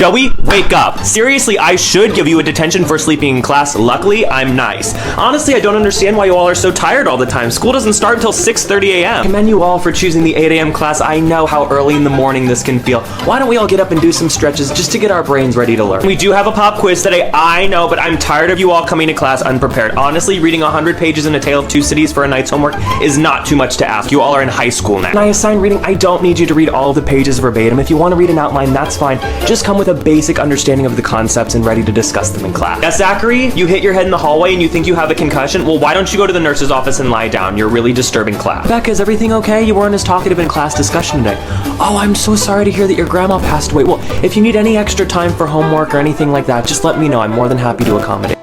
Joey, wake up. Seriously, I should give you a detention for sleeping in class. Luckily, I'm nice. Honestly, I don't understand why you all are so tired all the time. School doesn't start until 6:30 a.m. I commend you all for choosing the 8 a.m. class. I know how early in the morning this can feel. Why don't we all get up and do some stretches just to get our brains ready to learn? We do have a pop quiz today, I know, but I'm tired of you all coming to class unprepared. Honestly, reading 100 pages in A Tale of Two Cities for a night's homework is not too much to ask. You all are in high school now. When I assign reading, I don't need you to read all of the pages verbatim. If you want to read an outline, that's fine. Just come with a basic understanding of the concepts and ready to discuss them in class. Yes, Zachary, you hit your head in the hallway and you think you have a concussion? Well, why don't you go to the nurse's office and lie down? You're really disturbing class. Becca, is everything okay? You weren't as talkative in class discussion today. Oh, I'm so sorry to hear that your grandma passed away. Well, if you need any extra time for homework or anything like that, just let me know. I'm more than happy to accommodate.